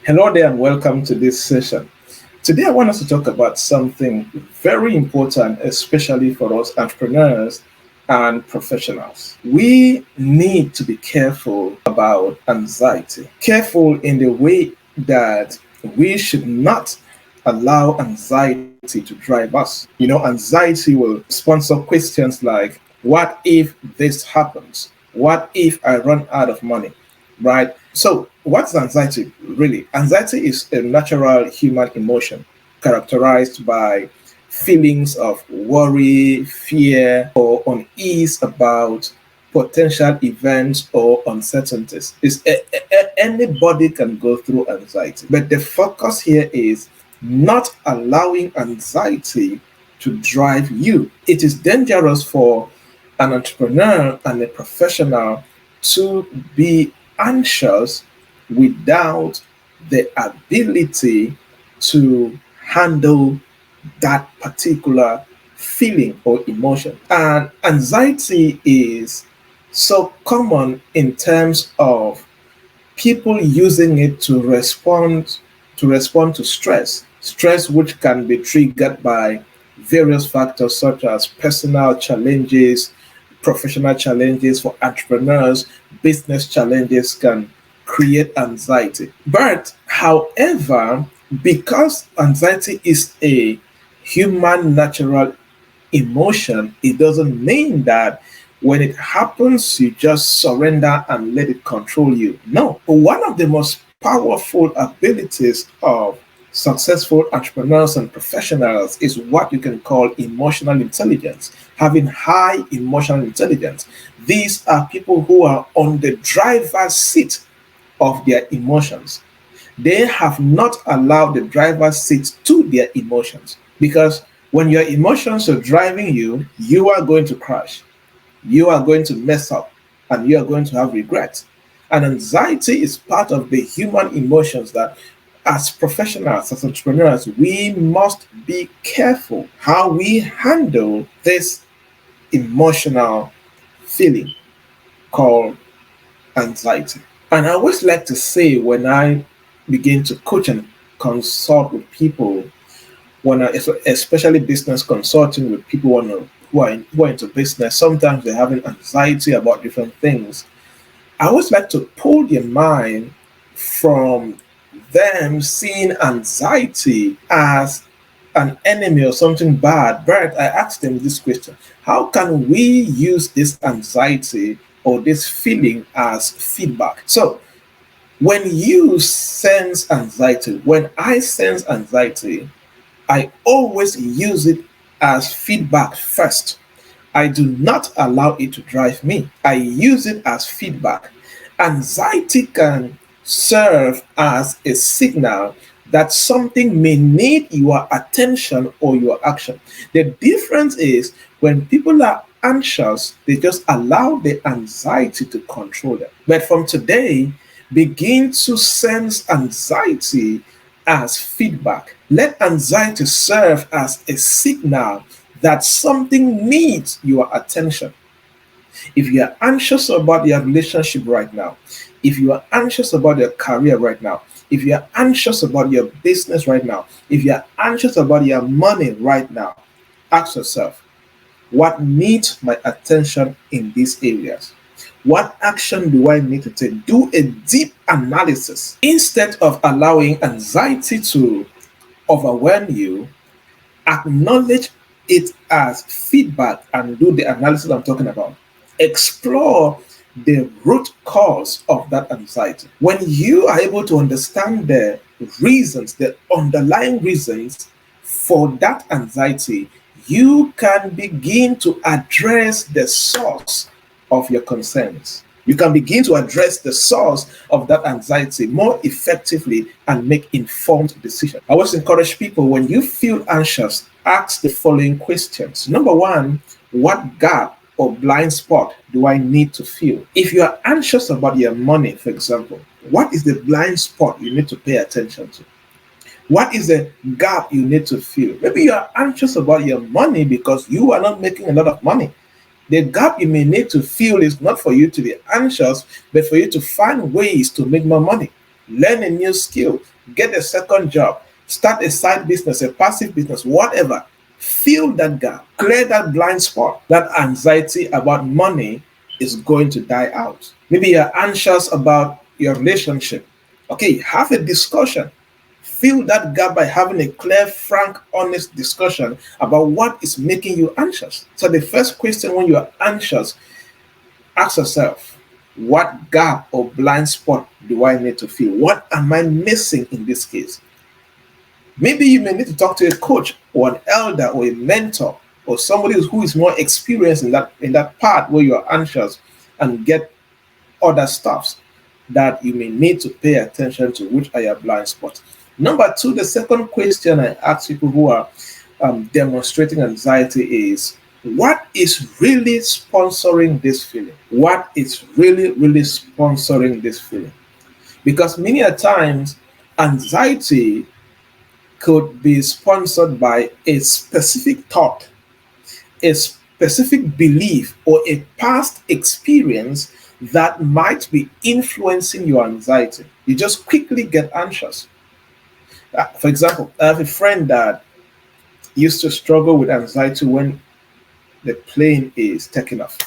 Hello there and welcome to this session. Today I want us to talk about something very important, especially for us entrepreneurs and professionals. We need to be careful about anxiety. Careful in the way that we should not allow anxiety to drive us. Anxiety will sponsor questions like, what if this happens? What if I run out of money? Right? So, what's anxiety really? Anxiety is a natural human emotion characterized by feelings of worry, fear, or unease about potential events or uncertainties. Anybody can go through anxiety, but the focus here is not allowing anxiety to drive you. It is dangerous for an entrepreneur and a professional to be anxious without the ability to handle that particular feeling or emotion. And anxiety is so common in terms of people using it to respond to stress which can be triggered by various factors such as personal challenges, professional challenges. For entrepreneurs, business challenges can create anxiety. But however, because anxiety is a human natural emotion, it doesn't mean that when it happens, you just surrender and let it control you. No. One of the most powerful abilities of successful entrepreneurs and professionals is what you can call emotional intelligence, having high emotional intelligence. These are people who are on the driver's seat of their emotions. They have not allowed the driver's seat to their emotions, because when your emotions are driving you, you are going to crash, you are going to mess up, and you are going to have regrets. And anxiety is part of the human emotions that, as professionals, as entrepreneurs, we must be careful how we handle this emotional feeling called anxiety. And I always like to say, when I begin to coach and consult with people, especially business consulting with people who are into business, sometimes they're having anxiety about different things. I always like to pull their mind from them seeing anxiety as an enemy or something bad. But I ask them this question: how can we use this anxiety or this feeling as feedback? So, when you sense anxiety, when I sense anxiety, I always use it as feedback first. I do not allow it to drive me. I use it as feedback. Anxiety can serve as a signal that something may need your attention or your action. The difference is, when people are anxious, they just allow the anxiety to control them. But from today, begin to sense anxiety as feedback. Let anxiety serve as a signal that something needs your attention. If you are anxious about your relationship right now, if you are anxious about your career right now, if you are anxious about your business right now, if you are anxious about your money right now, ask yourself, what needs my attention in these areas? What action do I need to take? Do a deep analysis. Instead of allowing anxiety to overwhelm you, acknowledge it as feedback and do the analysis I'm talking about. Explore the root cause of that anxiety. When you are able to understand the reasons, the underlying reasons for that anxiety, you can begin to address the source of your concerns. You can begin to address the source of that anxiety more effectively and make informed decisions. I always encourage people, when you feel anxious, ask the following questions. Number one, what gap or blind spot do I need to fill? If you are anxious about your money, for example, what is the blind spot you need to pay attention to? What is the gap you need to fill? Maybe you are anxious about your money because you are not making a lot of money. The gap you may need to fill is not for you to be anxious, but for you to find ways to make more money. learn a new skill, get a second job, start a side business, a passive business, whatever. Fill that gap, clear that blind spot. That anxiety about money is going to die out. Maybe you're anxious about your relationship. Okay, have a discussion. Fill that gap by having a clear, frank, honest discussion about what is making you anxious. So, the first question when you are anxious, ask yourself, what gap or blind spot do I need to fill? What am I missing in this case? Maybe you may need to talk to a coach or an elder or a mentor or somebody who is more experienced in that part where you are anxious, and get other stuffs that you may need to pay attention to, which are your blind spots. Number two, the second question I ask people who are demonstrating anxiety is, what is really sponsoring this feeling? What is really sponsoring this feeling? Because many a times, anxiety could be sponsored by a specific thought, a specific belief, or a past experience that might be influencing your anxiety. You just quickly get anxious. For example, I have a friend that used to struggle with anxiety when the plane is taking off.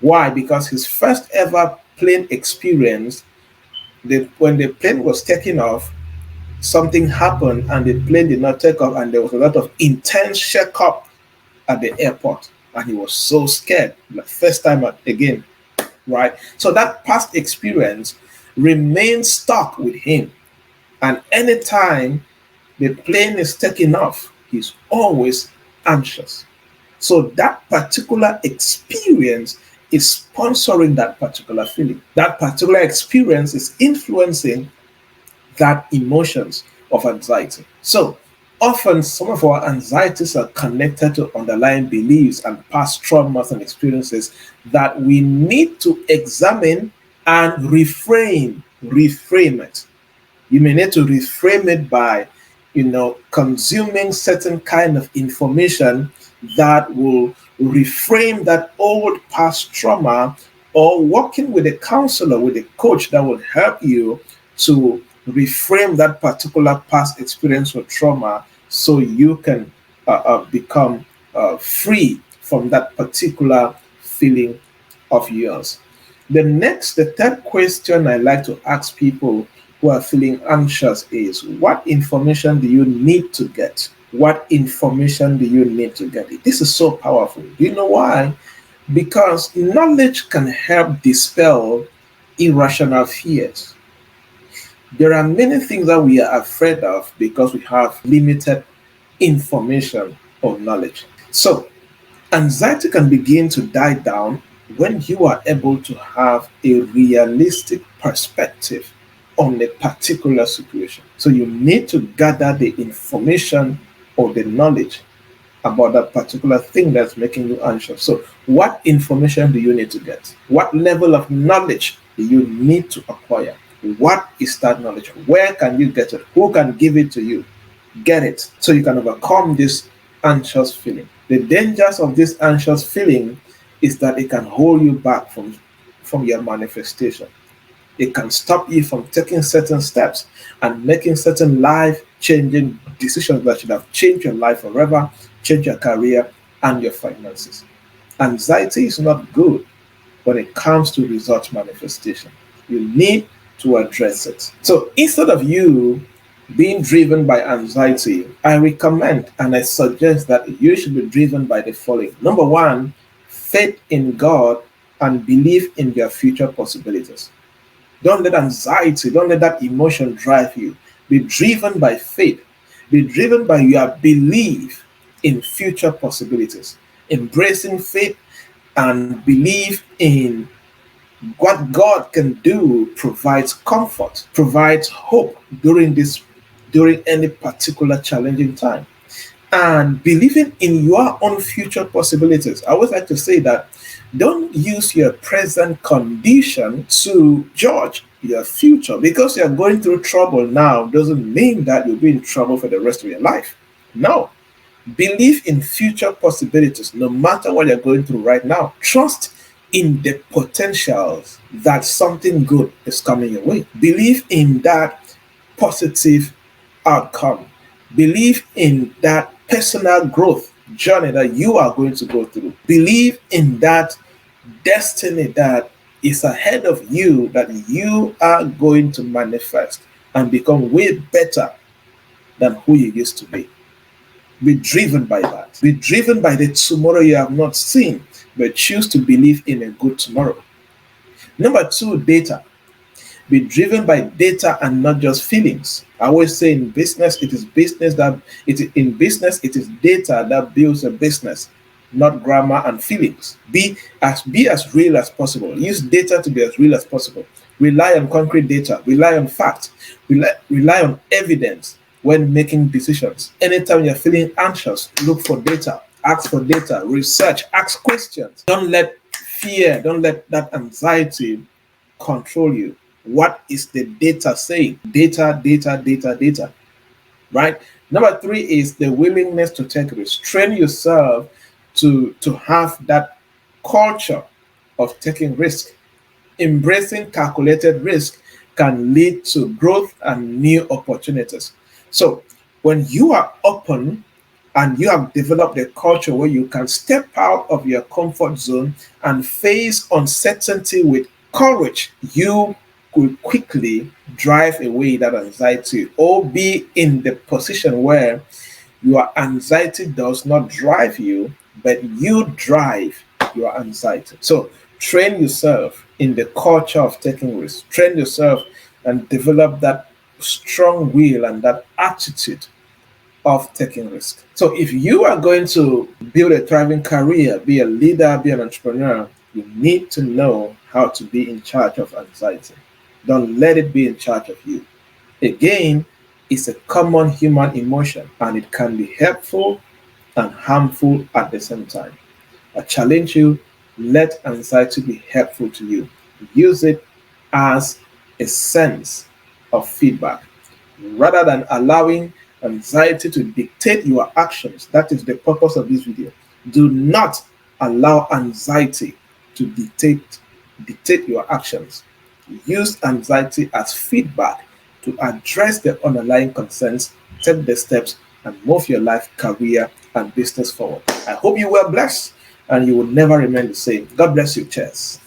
Why? Because his first ever plane experience, when the plane was taking off, something happened and the plane did not take off, and there was a lot of intense shake-up at the airport, and he was so scared. The first time again, right? So that past experience remains stuck with him, and anytime the plane is taking off, he's always anxious. So that particular experience is sponsoring that particular feeling. That particular experience is influencing that emotions of anxiety. So often some of our anxieties are connected to underlying beliefs and past traumas and experiences that we need to examine and reframe it. You may need to reframe it by, consuming certain kind of information that will reframe that old past trauma, or working with a counselor, with a coach that will help you to reframe that particular past experience or trauma, so you can become free from that particular feeling of yours. The third question I like to ask people who are feeling anxious is, what information do you need to get? What information do you need to get? This is so powerful. Do you know why? Because knowledge can help dispel irrational fears. There are many things that we are afraid of because we have limited information or knowledge. So, anxiety can begin to die down when you are able to have a realistic perspective on a particular situation. So, you need to gather the information or the knowledge about that particular thing that's making you anxious. So, what information do you need to get? What level of knowledge do you need to acquire? What is that knowledge? Where can you get it? Who can give it to you? Get it so you can overcome this anxious feeling. The dangers of this anxious feeling is that it can hold you back from your manifestation. It can stop you from taking certain steps and making certain life changing decisions that should have changed your life forever, change your career and your finances. Anxiety is not good when it comes to result manifestation. You need to address it. So instead of you being driven by anxiety, I recommend and I suggest that you should be driven by the following. Number one, faith in God and believe in your future possibilities. Don't let anxiety, don't let that emotion drive you. Be driven by faith. Be driven by your belief in future possibilities. Embracing faith and believe in what God can do provides comfort, provides hope during any particular challenging time. And believing in your own future possibilities. I always like to say that don't use your present condition to judge your future. Because you're going through trouble now doesn't mean that you'll be in trouble for the rest of your life. No. Believe in future possibilities no matter what you're going through right now. Trust in the potentials that something good is coming your way. Believe in that positive outcome. Believe in that personal growth journey that you are going to go through. Believe in that destiny that is ahead of you that you are going to manifest and become way better than who you used to be. Be driven by that. Be driven by the tomorrow you have not seen, but choose to believe in a good tomorrow. Number two, data. Be driven by data and not just feelings. I always say in business, it is data that builds a business, not grammar and feelings. Be as real as possible. Use data to be as real as possible. Rely on concrete data. Rely on facts. Rely on evidence when making decisions. Anytime you're feeling anxious, look for data. Ask for data. Research. Ask questions. Don't let fear, don't let that anxiety control you. What is the data saying? Data, data, data, data. Right? Number three is the willingness to take risks. Train yourself to have that culture of taking risk. Embracing calculated risk can lead to growth and new opportunities. So when you are open and you have developed a culture where you can step out of your comfort zone and face uncertainty with courage, you will quickly drive away that anxiety or be in the position where your anxiety does not drive you, but you drive your anxiety. So train yourself in the culture of taking risks. Train yourself and develop that strong will and that attitude of taking risk. So if you are going to build a thriving career, be a leader, be an entrepreneur, you need to know how to be in charge of anxiety. Don't let it be in charge of you. Again, it's a common human emotion and it can be helpful and harmful at the same time. I challenge you, let anxiety be helpful to you. Use it as a sense of feedback rather than allowing anxiety to dictate your actions. That is the purpose of this video. Do not allow anxiety to dictate your actions. Use anxiety as feedback to address the underlying concerns, take the steps, and move your life, career, and business forward. I hope you were blessed and you will never remain the same. God bless you. Cheers.